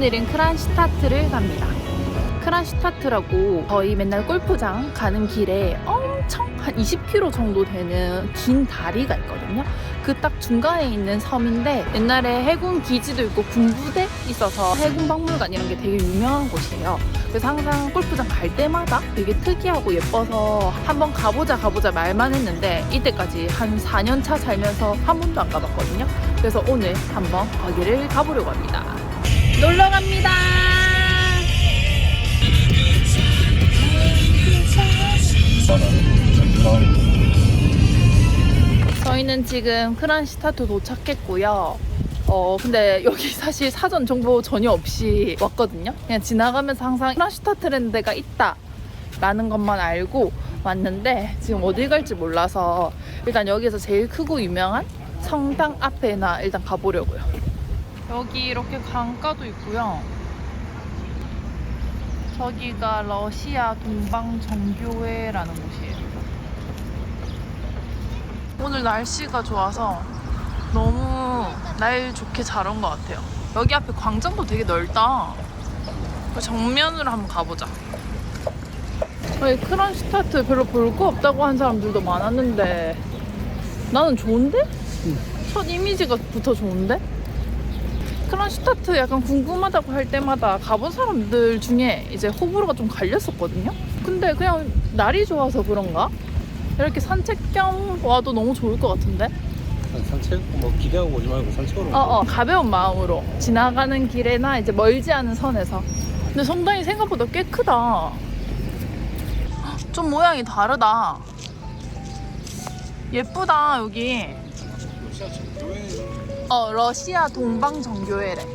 오늘은 크란슈타트를 갑니다. 크란슈타트라고 저희 맨날 골프장 가는 길에 엄청 한 20km 정도 되는 긴 다리가 있거든요. 그 딱 중간에 있는 섬인데 옛날에 해군 기지도 있고 군부대 있어서 해군 박물관 이런 게 되게 유명한 곳이에요. 그래서 항상 골프장 갈 때마다 되게 특이하고 예뻐서 한번 가보자 말만 했는데 이때까지 한 4년 차 살면서 한 번도 안 가봤거든요. 그래서 오늘 한번 거기를 가보려고 합니다. 놀러 갑니다. 저희는 지금 크란슈타트 도착했고요. 근데 여기 사실 사전 정보 전혀 없이 왔거든요. 그냥 지나가면서 항상 크란슈타트라는 데가 있다 라는 것만 알고 왔는데 지금 어디 갈지 몰라서 일단 여기서 제일 크고 유명한 성당 앞에나 일단 가보려고요. 여기 이렇게 강가도 있고요. 저기가 러시아 동방정교회라는 곳이에요. 오늘 날씨가 좋아서 너무 날 좋게 잘 온 것 같아요. 여기 앞에 광장도 되게 넓다. 정면으로 한번 가보자. 크란슈타트 별로 볼 거 없다고 한 사람들도 많았는데 나는 좋은데? 첫 이미지가부터 좋은데? 크란슈타트 약간 궁금하다고 할 때마다 가본 사람들 중에 이제 호불호가 좀 갈렸었거든요. 근데 그냥 날이 좋아서 그런가? 이렇게 산책 겸 와도 너무 좋을 것 같은데? 산책 뭐 기대하고 오지 말고 산책으로. 가벼운 마음으로 지나가는 길에나 이제 멀지 않은 선에서. 근데 성당이 생각보다 꽤 크다. 좀 모양이 다르다. 예쁘다 여기. 러시아 동방정교회래.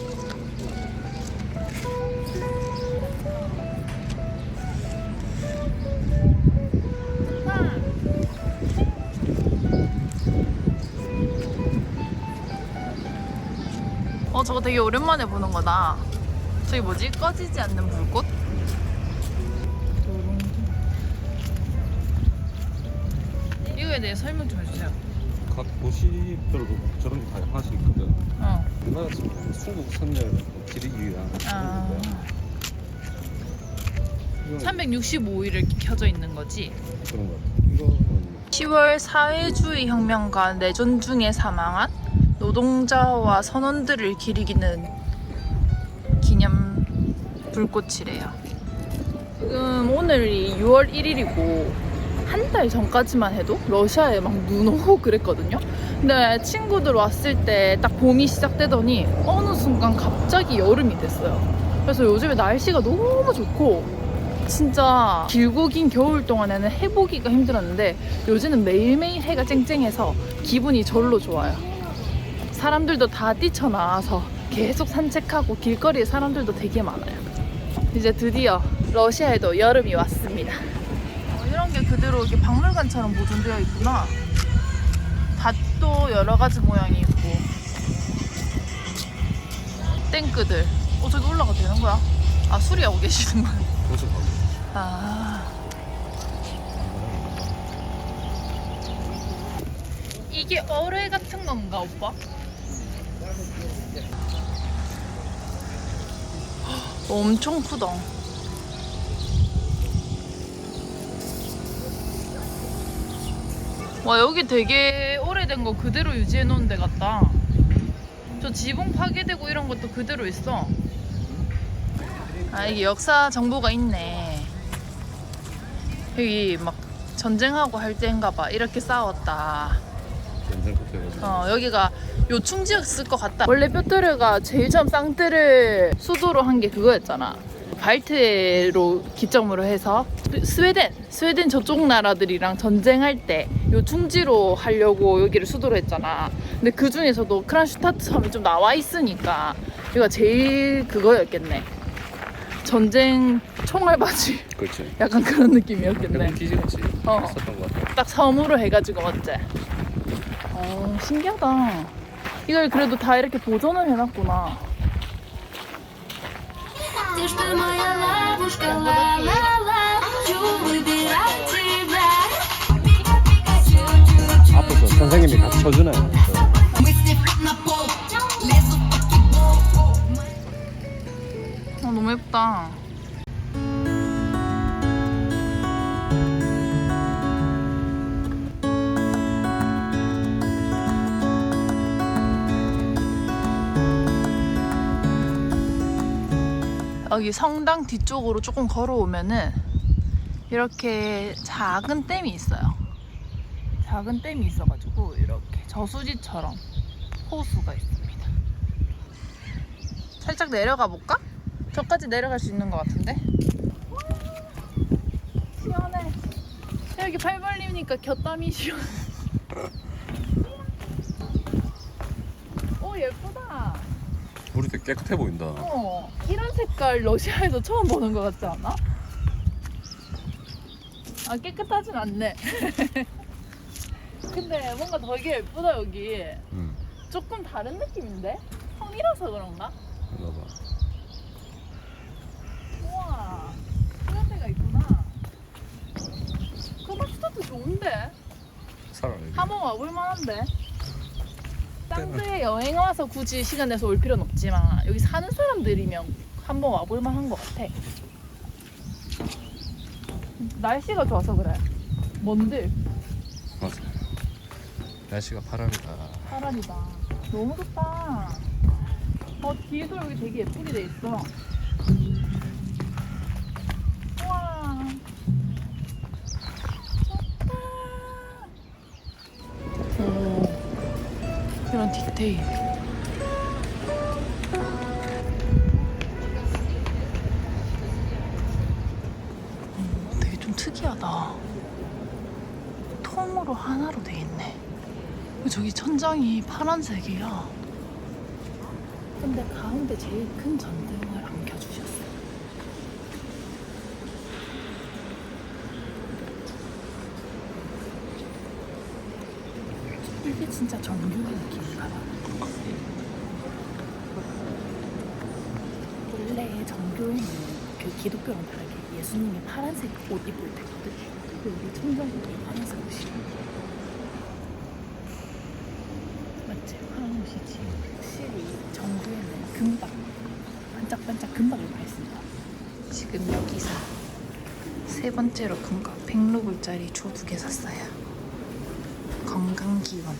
저거 되게 오랜만에 보는 거다. 저기 뭐지? 꺼지지 않는 불꽃? 이거에 대해 설명 좀 해주세요. 각 도시별로 저런 게 다 하나씩 있거든. 우리나라 지금 중국 선열 기리기랑 365일 이렇게 켜져 있는 거지? 그런 거 같아. 이거는 10월 사회주의 혁명가 내전 중에 사망한 노동자와 선원들을 기리기는 기념 불꽃이래요. 지금 오늘이 6월 1일이고 한 달 전까지만 해도 러시아에 막 눈 오고 그랬거든요. 근데 친구들 왔을 때 딱 봄이 시작되더니 어느 순간 갑자기 여름이 됐어요. 그래서 요즘에 날씨가 너무 좋고 진짜 길고 긴 겨울 동안에는 해보기가 힘들었는데 요즘은 매일매일 해가 쨍쨍해서 기분이 절로 좋아요. 사람들도 다 뛰쳐나와서 계속 산책하고 길거리에 사람들도 되게 많아요. 이제 드디어 러시아에도 여름이 왔습니다. 이런 게 그대로 이렇게 박물관처럼 보존되어 있구나. 닷도 여러 가지 모양이 있고 땡크들. 저기 올라가도 되는 거야? 수리하고 계시는 거야? 무슨 거? 이게 어뢰 같은 건가 오빠? 엄청 크다. 와 여기 되게 오래된 거 그대로 유지해 놓은 데 같다. 저 지붕 파괴되고 이런 것도 그대로 있어. 이게 역사 정보가 있네. 여기 막 전쟁하고 할 때인가 봐. 이렇게 싸웠다. 여기가 요충지였을 것 같다. 원래 뾰트르가 제일 처음 쌍뜨를 수도로 한 게 그거였잖아. 발트해로 기점으로 해서 스웨덴 저쪽 나라들이랑 전쟁할 때 요충지로 하려고 여기를 수도로 했잖아. 근데 그 중에서도 크란슈타트 섬이 좀 나와 있으니까 여기가 제일 그거였겠네. 전쟁 총알바지. 그렇지. 약간 그런 느낌이었겠네. 기지같이 있었던 것 같아. 딱 섬으로 해가지고 맞지? 신기하다. 이걸 그래도 다 이렇게 보존을 해놨구나. 앞에서 선생님이 같이 쳐주나요? 예쁘다. 여기 성당 뒤쪽으로 조금 걸어오면은 이렇게 작은 댐이 있어요. 작은 댐이 있어가지고 이렇게 저수지처럼 호수가 있습니다. 살짝 내려가 볼까? 저까지 내려갈 수 있는 것 같은데? 시원해. 여기 팔 벌리니까 곁땀이 시원해. 오, 예쁘다. 물이 되게 깨끗해 보인다. 이런 색깔 러시아에서 처음 보는 것 같지 않아? 아, 깨끗하진 않네. 근데 뭔가 되게 예쁘다 여기. 조금 다른 느낌인데? 섬이라서 그런가? 봐봐. 우와, 그런 데가 있구나. 크박스도 좋은데? 살아 여기. 한번 와볼 만한데? 딴 데 여행 와서 굳이 시간 내서 올 필요는 없지만 여기 사는 사람들이면 한번 와볼 만한 것 같아. 날씨가 좋아서 그래. 뭔들? 맞아. 날씨가 파란이다. 파란이다. 너무 좋다. 뒤에도 여기 되게 예쁘게 돼 있어. 우와. 좋다. 오, 이런 디테일. 되게 좀 특이하다. 톰으로 하나로 돼 있네. 저기 천장이 파란색이야. 근데 가운데 제일 큰 전등을 안 켜주셨어. 이게 진짜 정교의 느낌인가 봐. 원래 정교회는 그 기독교랑 다르게 예수님이 파란색 옷 입을 때거든. 여기 천장이 파란색 옷이야. 맞지? 파란 옷이지. 확실히 정교회는 금박, 반짝반짝 금박을 많이 쓴다. 지금 여기서 세 번째로 큰 거 100루블짜리 초 2개 샀어요. 건강기원.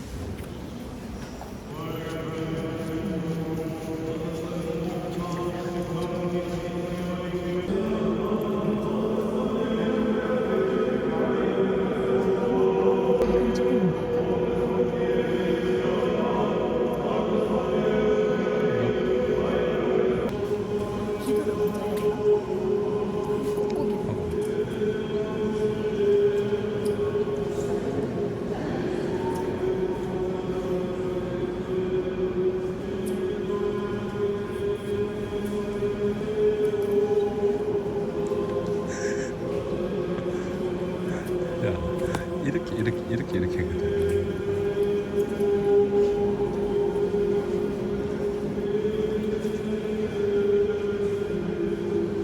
이렇게 하거든.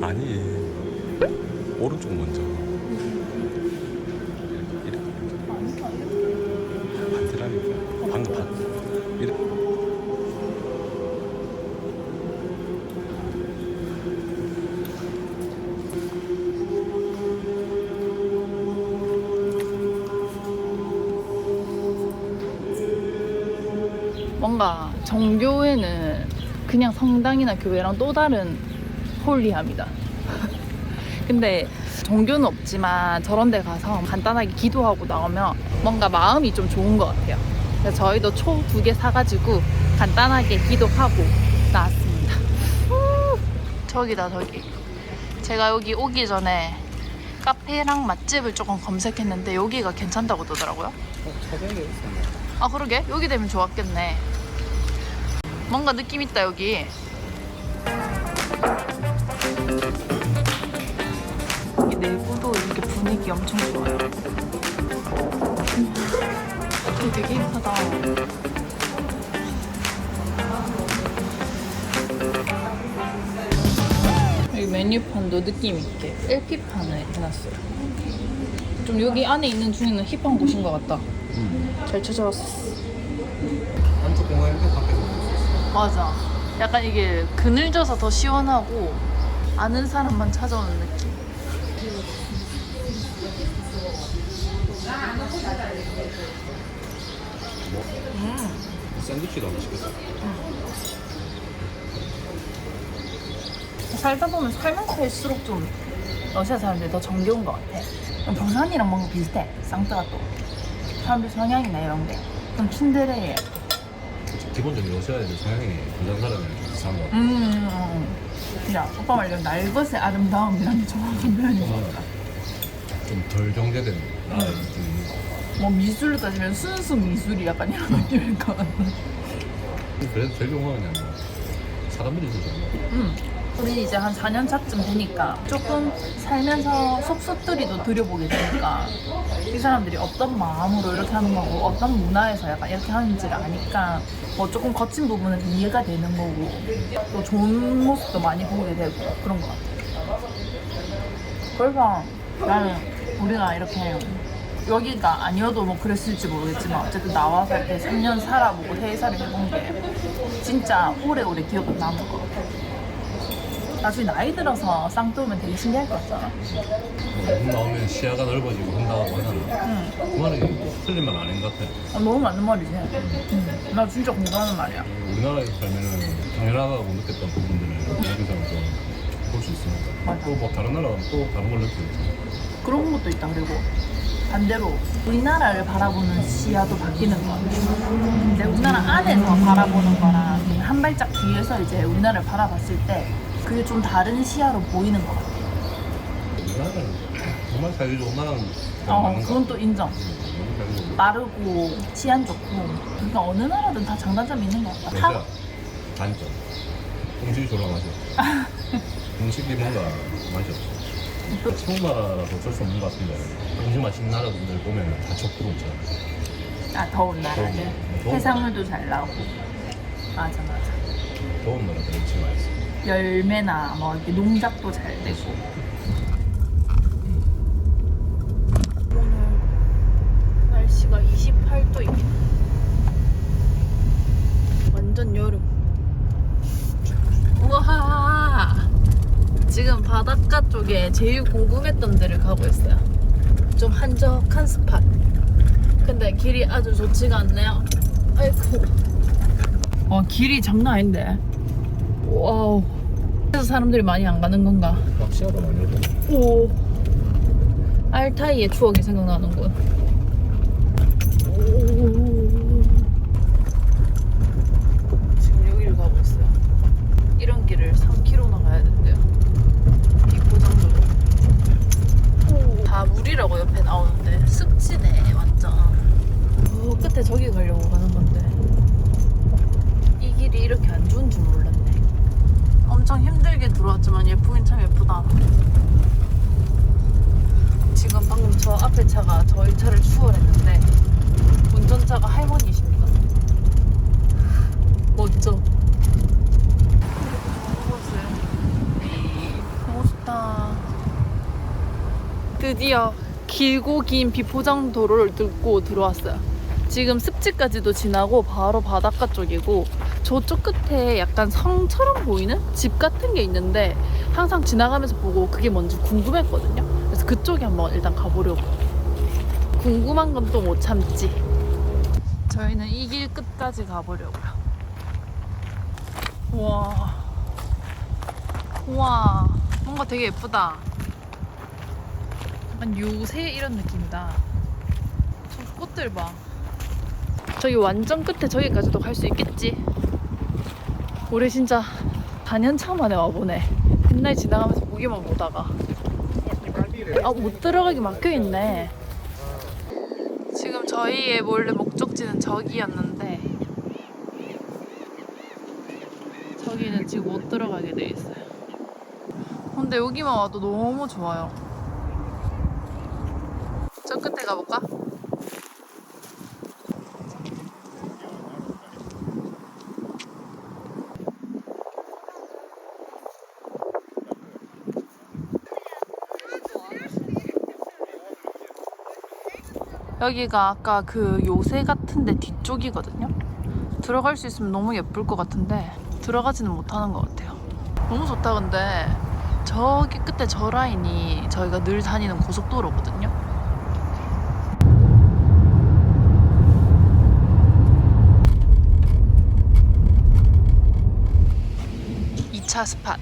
아니, 오른쪽 먼저. 이렇게. 반대라니까. 방금 반. 이렇게. 뭔가 정교회는 그냥 성당이나 교회랑 또 다른 홀리함이다. 근데 종교는 없지만 저런 데 가서 간단하게 기도하고 나오면 뭔가 마음이 좀 좋은 것 같아요. 그래서 저희도 초 2개 사가지고 간단하게 기도하고 나왔습니다. 저기다 저기. 제가 여기 오기 전에 카페랑 맛집을 조금 검색했는데 여기가 괜찮다고 뜨더라고요. 찾아야 되겠어. 아 그러게? 여기 되면 좋았겠네. 뭔가 느낌 있다 여기. 이 내부도 이렇게 분위기 엄청 좋아요. 이거 되게 예쁘다. 여기 메뉴판도 느낌 있게 LP판을 해놨어요. 좀 여기 안에 있는 중에는 힙한 곳인 것 같다. 잘 찾아왔어. 안쪽 공간에도 밖에서 먹을 수 있어. 맞아. 약간 이게 그늘져서 더 시원하고 아는 사람만 찾아오는 느낌. 샌드위치도 안 시켰어. 살다 보면 살면서 할수록 좀 러시아 사람들이 더 정겨운 것 같아. 부산이랑 뭔가 비슷해. 쌍따가 또 사람들 성향이나 이런 게 좀 츤데레해. 기본적으로 러시아 애들 성향이 부산 사람이랑 좀 비슷한 것 같아. 야, 오빠 말대로 날것의 아름다움이란 게 정확한 표현인 것 같다. 좀 덜 정제된 나라의 느낌이 있는 것 같아. 뭐 미술로 따지면 순수 미술이 약간 이런 느낌일 것 같아. 그래도 제일 좋은 건 그냥 사람들이 있어서 그런 거 같아. 우리 이제 한 4년 차쯤 되니까 조금 살면서 속속들이도 들여보게 되니까 이 사람들이 어떤 마음으로 이렇게 하는 거고 어떤 문화에서 약간 이렇게 하는지를 아니까 뭐 조금 거친 부분은 이해가 되는 거고 또 좋은 모습도 많이 보게 되고 그런 것 같아요. 그래서 나는 우리가 이렇게 여기가 아니어도 뭐 그랬을지 모르겠지만 어쨌든 나와서 이렇게 3년 살아보고 해외살이 해본 게 진짜 오래오래 기억에 남을 것 같아. 나중에 나이 들어서 쌍 뜨면 되게 신기할 것 같잖아. 뭐 나오면 시야가 넓어지고 한다고 하잖아. 그 말이 틀린 말 아닌 것 같아. 아, 너무 맞는 말이지. 나 진짜 공감하는 말이야. 우리나라에서 살면은 당연하다고 느꼈던 부분들을 여기서 볼 수 있으니까. 맞아. 또 뭐 다른 나라 가면 또 다른 걸 느끼겠지. 그런 것도 있다. 그리고 반대로 우리나라를 바라보는 시야도 바뀌는 것 같아. 이제 우리나라 안에서 바라보는 거랑 한 발짝 뒤에서 이제 우리나라를 바라봤을 때 그게 좀 다른 시야로 보이는 것 같아. 우리나라는 정말 살기 좋은 나라는 맞는 것 그건 같아. 또 인정. 너무 살기 좋은 빠르고 치안 좋고 그러니까 어느 나라든 다 장단점이 있는 것 같아. 러시아 단점 음식이 졸라 맛이 없어. 음식이 뭔가 맛이 없어. 처음 나라라서 어쩔 수 없는 것 같은데 음식 맛있는 나라들 보면 다 적부로 있잖아. 더운 나라들. 더운 해산물도 잘 나오고. 맞아. 더운 나라들 음식 맛있어. 열매나 뭐 이렇게 농작도 잘 되고. 오늘 날씨가 28도입니다. 완전 여름. 우와! 지금 바닷가 쪽에 제일 궁금했던 데를 가고 있어요. 좀 한적한 스팟. 근데 길이 아주 좋지가 않네요. 아이고. 길이 장난 아닌데. 와우. 그래서 사람들이 많이 안 가는 건가? 낚시하다 많이 오고. 오. 알타이의 추억이 생각나는군. 오. 지금 여기를 가고 있어요. 이런 길을 3km나 가야 된대요. 비포장도로. 오. 다 물이라고 옆에 나오는데 습지네 완전. 끝에 저기 가려고 가는 건데 이 길이 이렇게 안 좋은 줄 몰랐네. 엄청 힘들게 들어왔지만 예쁘긴 참 예쁘다. 지금 방금 저 앞에 차가 저희 차를 추월했는데 운전자가 할머니십니다. 멋져. 너무 좋다. 드디어 길고 긴 비포장 도로를 뚫고 들어왔어요. 지금 습지까지도 지나고 바로 바닷가 쪽이고 저쪽 끝에 약간 성처럼 보이는 집 같은 게 있는데 항상 지나가면서 보고 그게 뭔지 궁금했거든요. 그래서 그쪽에 한번 일단 가보려고. 궁금한 건 또 못 참지. 저희는 이 길 끝까지 가보려고요. 우와. 우와. 뭔가 되게 예쁘다. 약간 요새 이런 느낌이다. 저 꽃들 봐. 저기 완전 끝에 저기까지도 갈 수 있겠지? 우리 진짜 4년 차 만에 와보네. 맨날 지나가면서 보기만 보다가 못 들어가게 막혀있네. 지금 저희의 원래 목적지는 저기였는데 저기는 지금 못 들어가게 돼 있어요. 근데 여기만 와도 너무 좋아요. 저 끝에 가볼까? 여기가 아까 그 요새 같은데 뒤쪽이거든요. 들어갈 수 있으면 너무 예쁠 것 같은데 들어가지는 못하는 것 같아요. 너무 좋다. 근데 저기 끝에 저 라인이 저희가 늘 다니는 고속도로거든요. 이 차 스팟.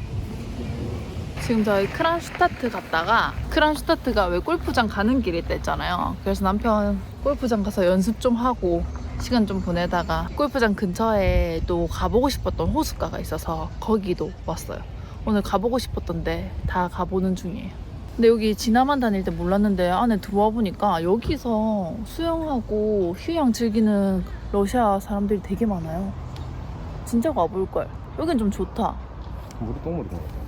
지금 저희 크란슈타트 갔다가, 크란슈타트가 왜 골프장 가는 길이 있댔잖아요. 그래서 남편 골프장 가서 연습 좀 하고 시간 좀 보내다가 골프장 근처에 또 가보고 싶었던 호숫가가 있어서 거기도 왔어요. 오늘 가보고 싶었던데 다 가보는 중이에요. 근데 여기 지나만 다닐 때 몰랐는데 안에 들어와 보니까 여기서 수영하고 휴양 즐기는 러시아 사람들이 되게 많아요. 진짜 가볼걸. 여긴 좀 좋다. 물이 똥물인 것 같아.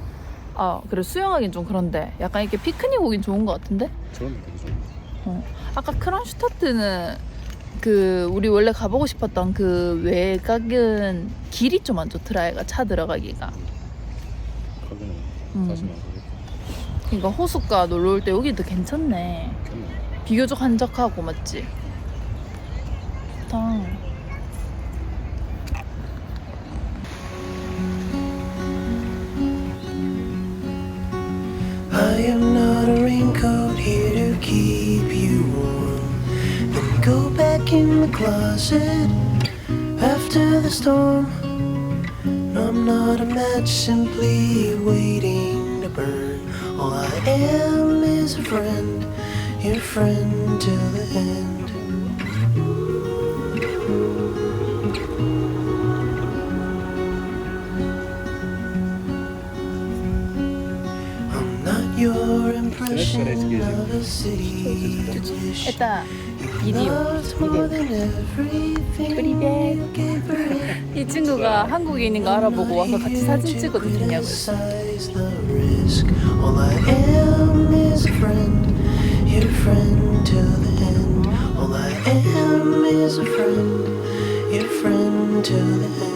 아, 그래, 수영하긴 좀 그런데 약간 이렇게 피크닉 오긴 좋은 것 같은데? 저런 데 되게 좋아. 아까 크란슈타트는 그 우리 원래 가보고 싶었던 그 외곽은 길이 좀 안 좋더라. 애가 차 들어가기가. 가기는 음. 다시는 안 가겠다. 그러니까 호숫가 놀러 올 때 여기도 괜찮네. 괜찮네. 비교적 한적하고 맞지? 좋다. I am not a raincoat here to keep you warm. Then go back in the closet after the storm. I'm not a match simply waiting to burn. All I am is a friend, your friend till the end. I'm not your impression of a city dish. Это 비디오. Loves more than everything you gave her. 이 친구가 한국인인 거 알아보고 와서 같이 사진 찍어도 되냐고 했어. All I am is a friend, your friend till the end. All I am is a friend, your friend till the end.